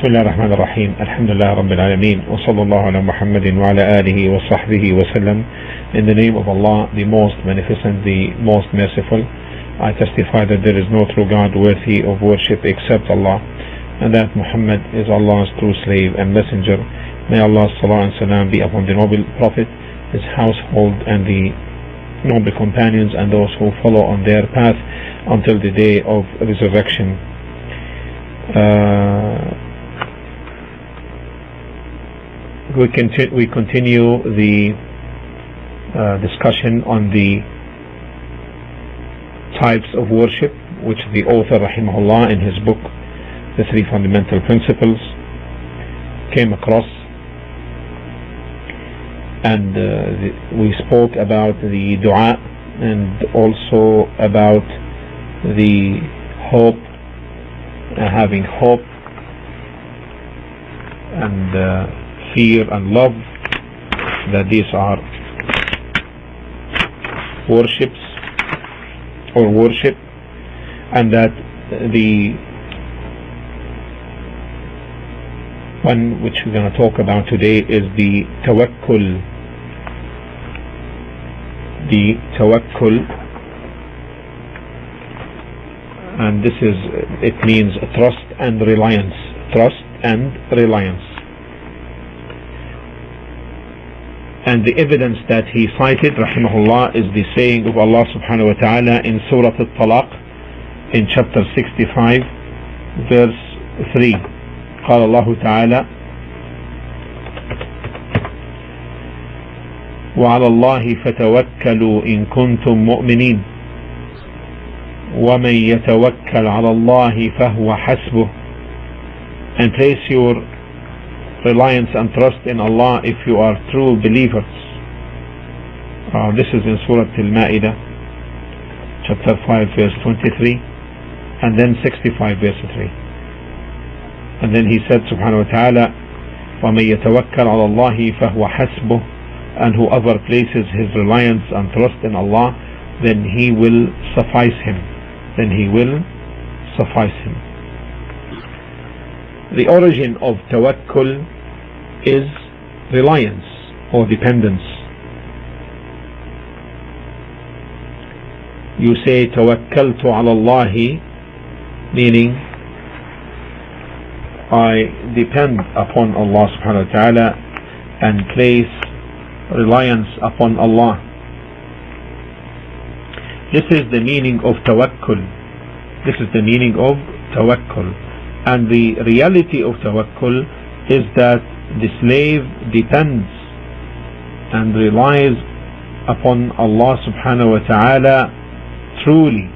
بسم الله الرحمن الرحيم الحمد لله رب العالمين وصلى الله على محمد وعلى آله وصحبه وسلم. In the name of Allah, the most beneficent, the most merciful, I testify that there is no true God worthy of worship except Allah, and that Muhammad is Allah's true slave and messenger. May Allah's salah and salam be upon the noble Prophet, his household and the noble companions and those who follow on their path until the day of resurrection. We continue the discussion on the types of worship which the author rahimahullah in his book The Three Fundamental Principles came across, and we spoke about the dua and also about the hope, having hope and fear and love, that these are worships or worship, and that the one which we're going to talk about today is the Tawakkul. The Tawakkul, and it means trust and reliance. Trust and reliance. And the evidence that he cited, rahimahullah, is the saying of Allah subhanahu wa ta'ala in Surah Al-Talaq in chapter 65 verse 3. قال الله تعالى: وعلى الله فتوكلوا إن كنتم مؤمنين ومن يتوكل على الله فهو حسبه. And place your reliance and trust in Allah if you are true believers. This is in Surah Al-Ma'idah chapter 5 verse 23, and then 65 verse 3. And then he said subhanahu wa ta'ala: وَمَن يَتَوَكَّلْ عَلَى اللَّهِ فَهُوَ حَسْبُهُ. And whoever places his reliance and trust in Allah, then he will suffice him. Then he will suffice him. The origin of tawakkul is reliance or dependence. You say tawakkaltu ala Allahi, meaning I depend upon Allah subhanahu wa ta'ala and place reliance upon Allah. This is the meaning of tawakkul. This is the meaning of tawakkul. And the reality of tawakkul is that the slave depends and relies upon Allah subhanahu wa ta'ala truly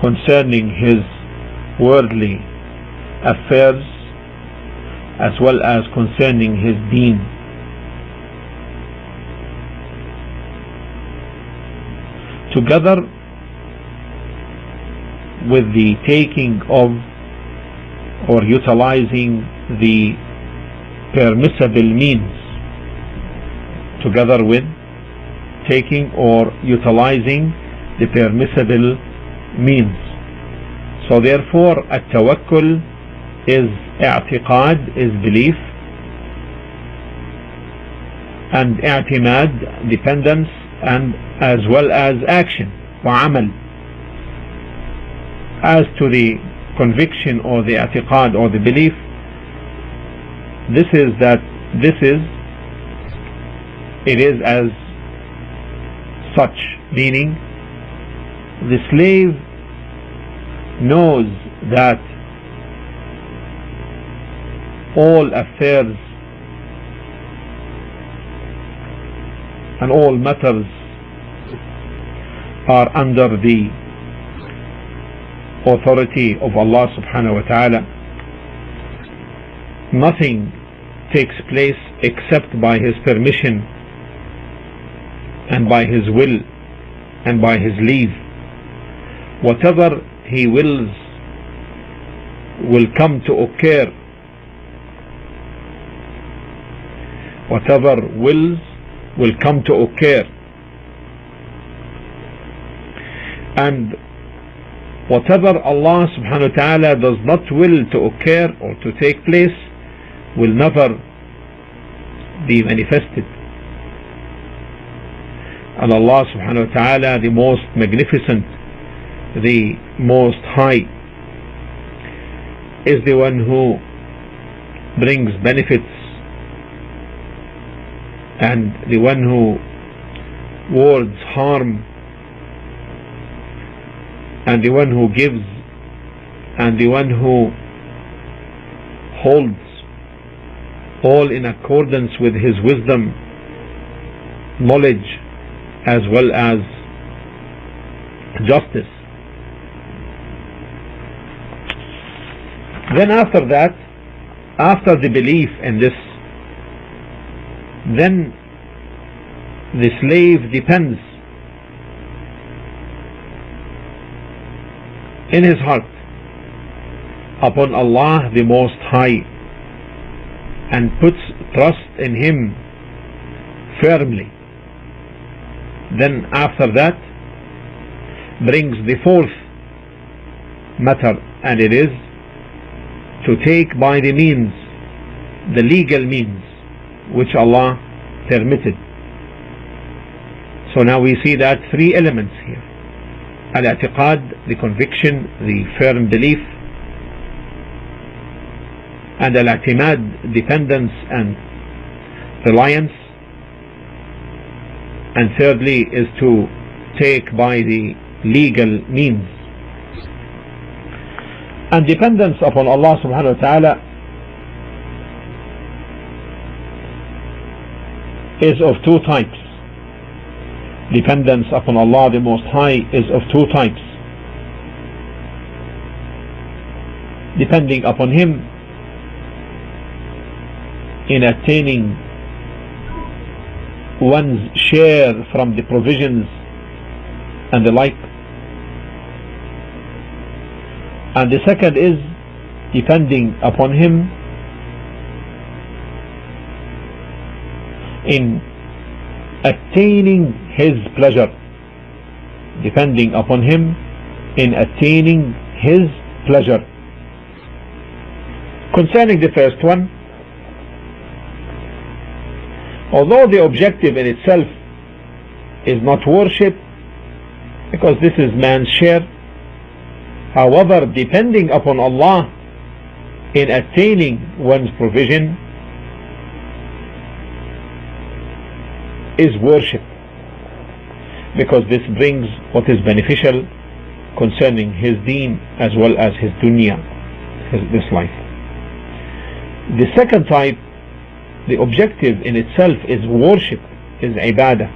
concerning his worldly affairs as well as concerning his deen. Together with the taking of or utilizing the permissible means, together with taking or utilizing the permissible means. So therefore at-tawakkul is i'tiqad, is belief, and i'timad, dependence, and as well as action, wa amal. As to the conviction or the i'tiqad or the belief, it is as such, meaning the slave knows that all affairs and all matters are under the authority of Allah subhanahu wa ta'ala. Nothing takes place except by his permission and by his will and by his leave. Whatever he wills will come to occur. Whatever wills will come to occur. And whatever Allah subhanahu wa ta'ala does not will to occur or to take place will never be manifested. And Allah subhanahu wa ta'ala, the most magnificent, the most high, is the one who brings benefits and the one who wards harm, and the one who gives, and the one who holds, all in accordance with his wisdom, knowledge, as well as justice. Then after that, after the belief in this, then the slave depends in his heart upon Allah the Most High and puts trust in Him firmly. Then after that brings the fourth matter, and it is to take by the means, the legal means which Allah permitted. So now we see that three elements here: al-i'tiqad, the conviction, the firm belief, and al-i'timad, dependence and reliance, and thirdly is to take by the legal means. And dependence upon Allah subhanahu wa ta'ala is of two types. Dependence upon Allah the Most High is of two types: depending upon Him in attaining one's share from the provisions and the like, and the second is depending upon Him in attaining His pleasure, depending upon Him in attaining His pleasure. Concerning the first one, although the objective in itself is not worship, because this is man's share, however, depending upon Allah in attaining one's provision is worship, because this brings what is beneficial concerning his deen as well as his dunya, this life. The second type, the objective in itself is worship, is ibadah,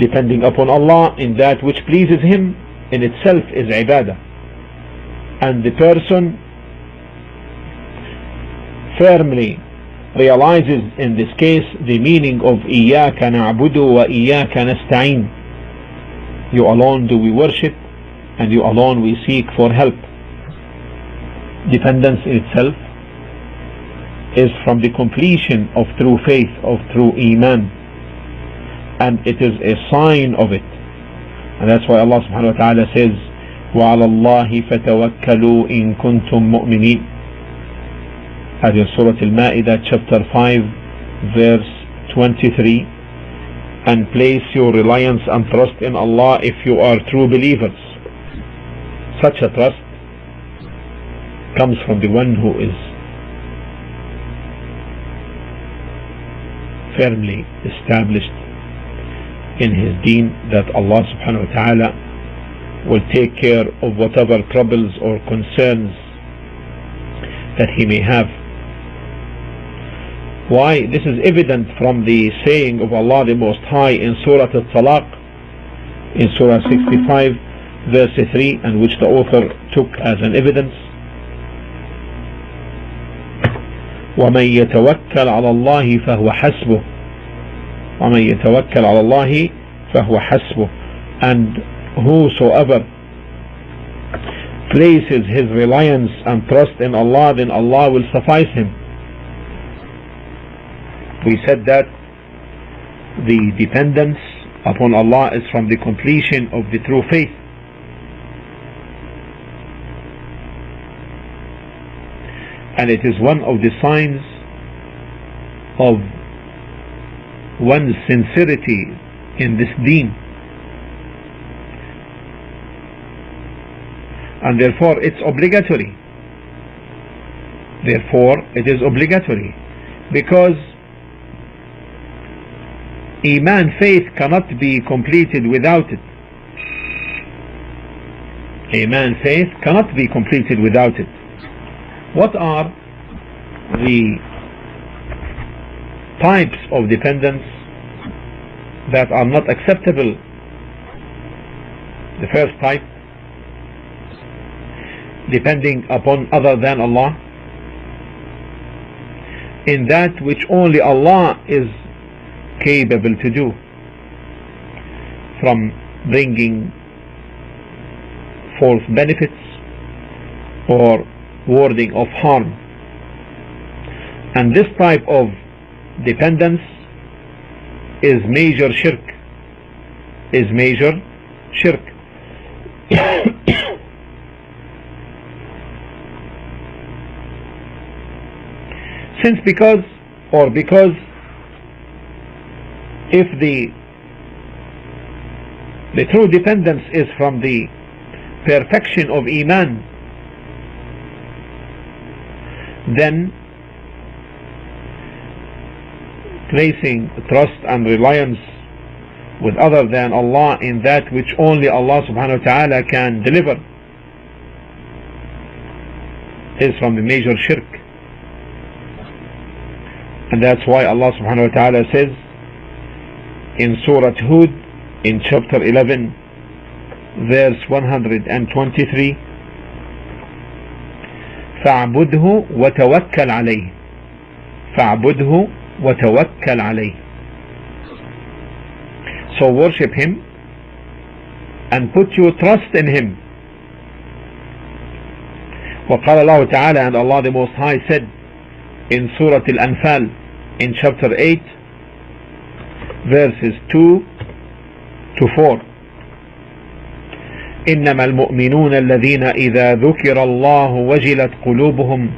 depending upon Allah in that which pleases Him in itself is ibadah, and the person firmly realizes in this case the meaning of إِيَّاكَ نَعْبُدُ وَإِيَّاكَ نَسْتَعِينُ. You alone do we worship, and you alone we seek for help. Dependence in itself is from the completion of true faith, of true iman, and it is a sign of it. And that's why Allah subhanahu wa ta'ala says, وَعَلَى اللَّهِ فَتَوَكَّلُوا إِن كُنتُم مُؤْمِنِينَ. As in Surah Al-Ma'idah chapter 5 verse 23, and place your reliance and trust in Allah if you are true believers. Such a trust comes from the one who is firmly established in his deen, that Allah subhanahu wa ta'ala will take care of whatever troubles or concerns that he may have. Why? This is evident from the saying of Allah the Most High in Surah Al-Talaq, in Surah 65 verse 3, and which the author took as an evidence. وَمَن يَتَوَكَّلْ عَلَى اللَّهِ فَهُوَ حَسْبُهُ. وَمَن يَتَوَكَّلْ عَلَى اللَّهِ فَهُوَ حَسْبُهُ. And whosoever places his reliance and trust in Allah, then Allah will suffice him. We said that the dependence upon Allah is from the completion of the true faith, and it is one of the signs of one's sincerity in this deen, and therefore it's obligatory. Therefore it is obligatory, because Iman, faith, cannot be completed without it. Iman, faith, cannot be completed without it. What are the types of dependence that are not acceptable? The first type, depending upon other than Allah in that which only Allah is capable to do, from bringing false benefits or warding of harm. And this type of dependence is major shirk, because if the true dependence is from the perfection of Iman, then placing trust and reliance with other than Allah in that which only Allah subhanahu wa ta'ala can deliver is from the major shirk. And that's why Allah subhanahu wa ta'ala says in Surah Hud in chapter 11 verse 123, فَاعْبُدْهُ وَتَوَكَّلْ عَلَيْهِ فَاعْبُدْهُ وَتَوَكَّلْ عَلَيْهِ. So worship Him and put your trust in Him. وقال الله تعالى, and Allah the Most High said in Surah Al-Anfal in chapter 8 verses 2 to 4, إنما المؤمنون الذين إذا ذكر الله وجلت قلوبهم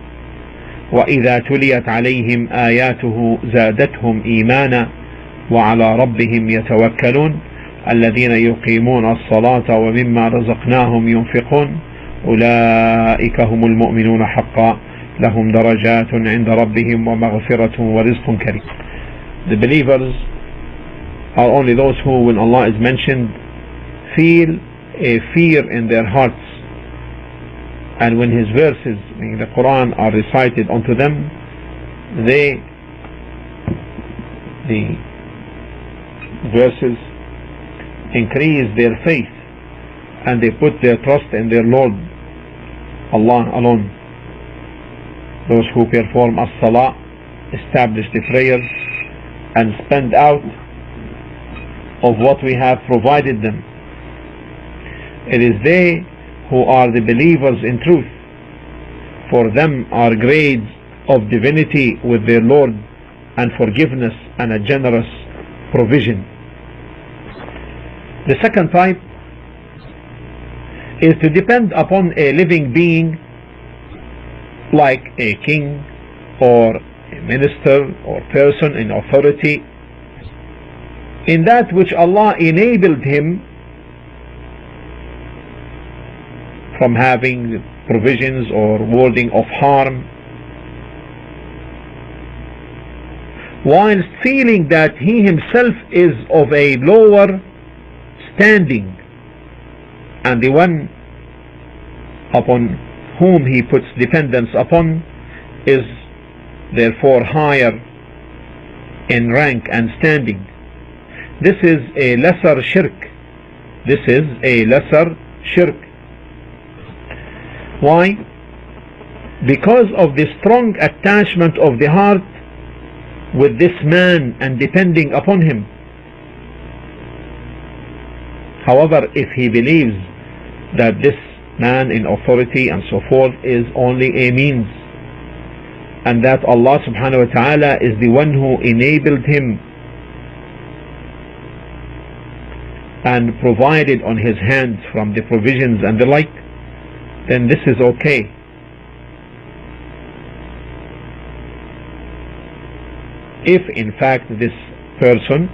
وإذا تليت عليهم آياته زادتهم إيمانا وعلى ربهم يتوكلون الذين يقيمون الصلاة ومما رزقناهم ينفقون أولئك هم المؤمنون حقا لهم درجات عند ربهم ومغفرة ورزق كريم. The believers are only those who, when Allah is mentioned, feel a fear in their hearts, and when His verses, meaning the Quran, are recited unto them, the verses increase their faith and they put their trust in their Lord Allah alone. Those who perform as-salah, establish the prayers, and spend out of what we have provided them, it is they who are the believers in truth. For them are grades of divinity with their Lord, and forgiveness, and a generous provision. The second type is to depend upon a living being like a king or a minister or person in authority in that which Allah enabled him from having provisions or warding of harm, whilst feeling that he himself is of a lower standing, and the one upon whom he puts dependence upon is therefore higher in rank and standing. This is a lesser shirk. This is a lesser shirk. Why? Because of the strong attachment of the heart with this man and depending upon him. However, if he believes that this man in authority and so forth is only a means, and that Allah subhanahu wa ta'ala is the one who enabled him and provided on his hands from the provisions and the like, then this is okay. if in fact this person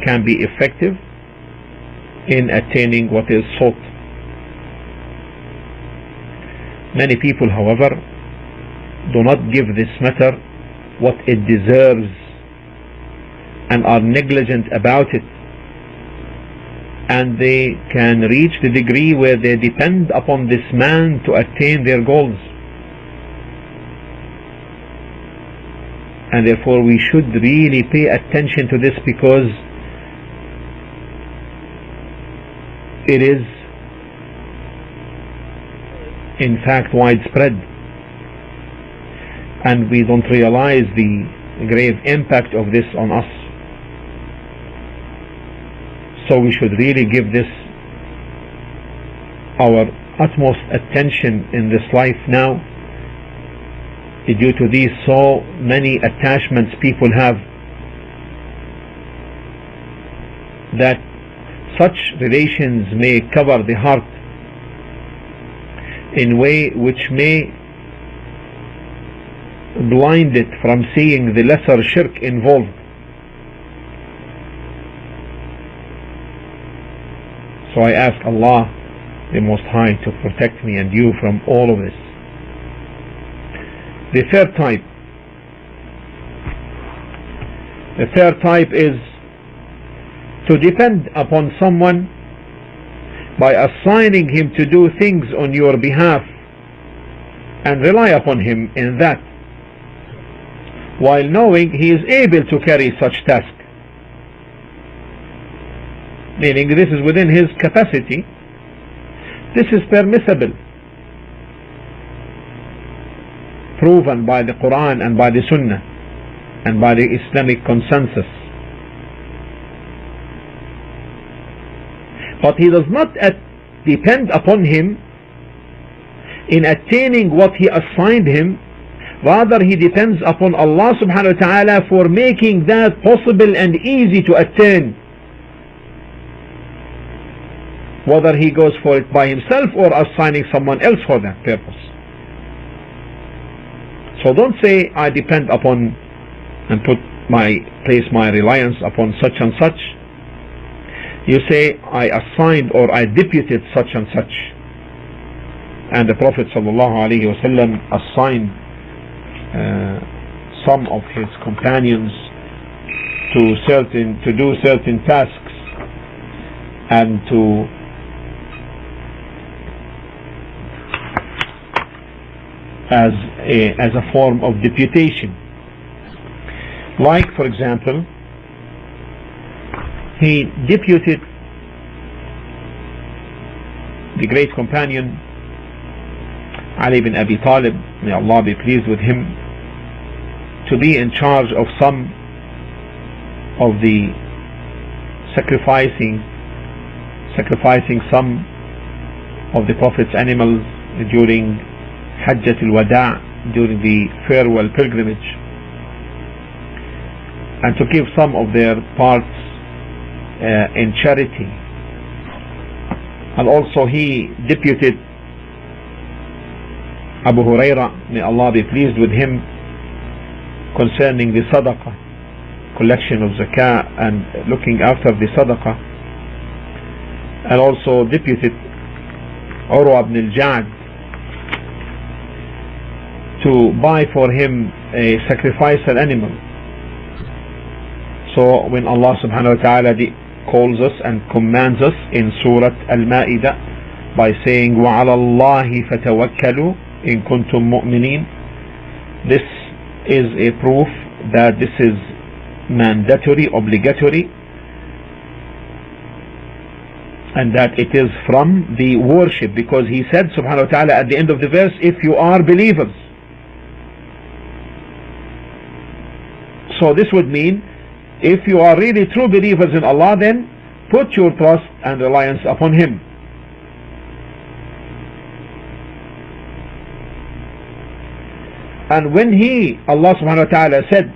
can be effective in attaining what is sought. Many people, however, do not give this matter what it deserves and are negligent about it, and they can reach the degree where they depend upon this man to attain their goals. And therefore we should really pay attention to this, because it is in fact widespread, and we don't realize the grave impact of this on us. So we should really give this our utmost attention in this life now, due to these so many attachments people have, that such relations may cover the heart in a way which may blind it from seeing the lesser shirk involved. So I ask Allah the Most High to protect me and you from all of this. The third type is to depend upon someone by assigning him to do things on your behalf and rely upon him in that, while knowing he is able to carry such task. Meaning this is within his capacity. This is permissible, proven by the Quran and by the Sunnah and by the Islamic consensus. But he does not depend upon him in attaining what he assigned him. Rather, he depends upon Allah subhanahu wa ta'ala for making that possible and easy to attain, whether he goes for it by himself or assigning someone else for that purpose. So don't say I depend upon and place my reliance upon such and such. You say I assigned or I deputed such and such. And the Prophet ﷺ assigned some of his companions to do certain tasks and as a form of deputation. Like, for example, he deputed the great companion Ali bin Abi Talib, may Allah be pleased with him, to be in charge of some of the sacrificing some of the Prophet's animals during Hajjat al-Wada', during the farewell pilgrimage, and to give some of their parts in charity. And also he deputed Abu Huraira, may Allah be pleased with him, concerning the sadaqah, collection of zakah and looking after the sadaqah, and also deputed Urwa ibn al-Ja'd to buy for him a sacrificial animal. So when Allah subhanahu wa ta'ala calls us and commands us in Surah Al-Ma'idah by saying وَعَلَى اللَّهِ فَتَوَكَّلُوا إِن كُنتُم مُؤْمِنِينَ, this is a proof that this is mandatory, obligatory, and that it is from the worship, because he said subhanahu wa ta'ala at the end of the verse, if you are believers. So this would mean, if you are really true believers in Allah, then put your trust and reliance upon Him. And when Allah subhanahu wa ta'ala said,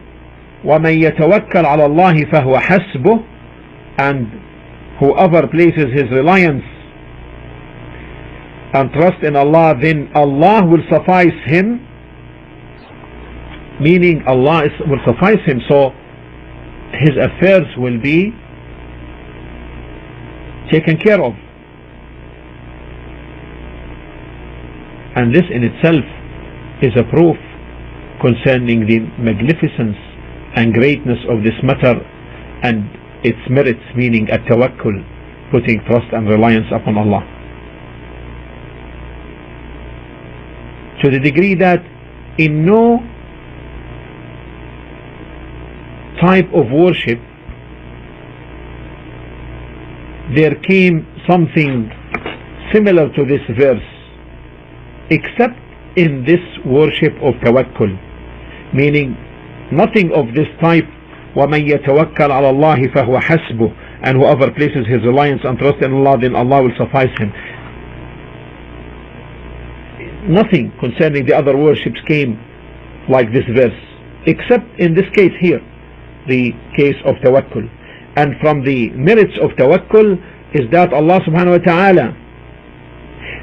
وَمَنْ يَتَوَكَّلْ عَلَى اللَّهِ فَهُوَ حَسْبُهُ, and whoever places his reliance and trust in Allah, then Allah will suffice him. meaning Allah will suffice him, so his affairs will be taken care of. And this in itself is a proof concerning the magnificence and greatness of this matter and its merits, meaning at-tawakkul, putting trust and reliance upon Allah. To the degree that in no type of worship there came something similar to this verse except in this worship of tawakkul, meaning nothing of this type, وَمَنْ يَتَوَكَّلْ عَلَى اللَّهِ فَهُوَ حَسْبُهُ, and whoever places his reliance and trust in Allah, then Allah will suffice him. Nothing concerning the other worships came like this verse, except in this case here, the case of tawakkul. And from the merits of tawakkul is that Allah subhanahu wa ta'ala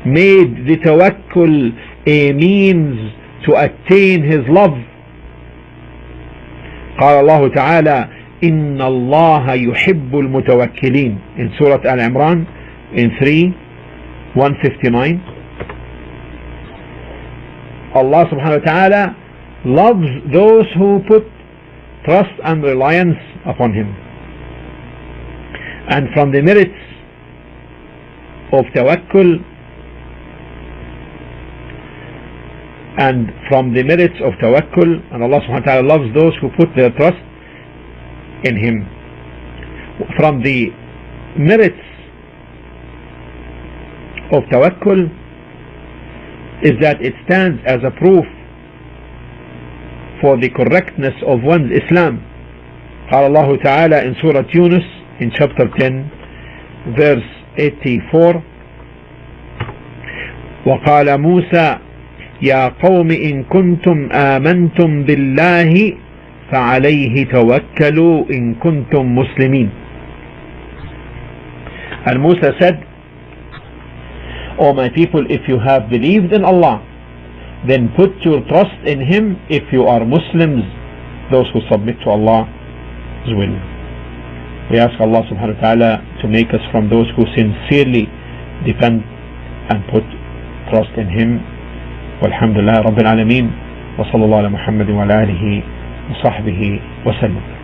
made the tawakkul a means to attain his love. قال الله تعالى إن الله يحب المتوكلين in Surah Al-Imran in 3:159. Allah subhanahu wa ta'ala loves those who put trust and reliance upon him. And from the merits of tawakkul and Allah subhanahu wa ta'ala loves those who put their trust in him. From the merits of tawakkul is that it stands as a proof for the correctness of one's Islam. قال الله تعالى in Surah Yunus in chapter 10 verse 84, وقال موسى يا قوم إن كنتم آمنتم بالله فعليه توكلوا إن كنتم مسلمين. And Musa said, O my people, if you have believed in Allah, then put your trust in him if you are Muslims, those who submit to Allah's will. We ask Allah subhanahu wa ta'ala to make us from those who sincerely depend and put trust in him. والحمد لله رب العالمين وصلى الله على محمد وعلى آله وصحبه وسلم.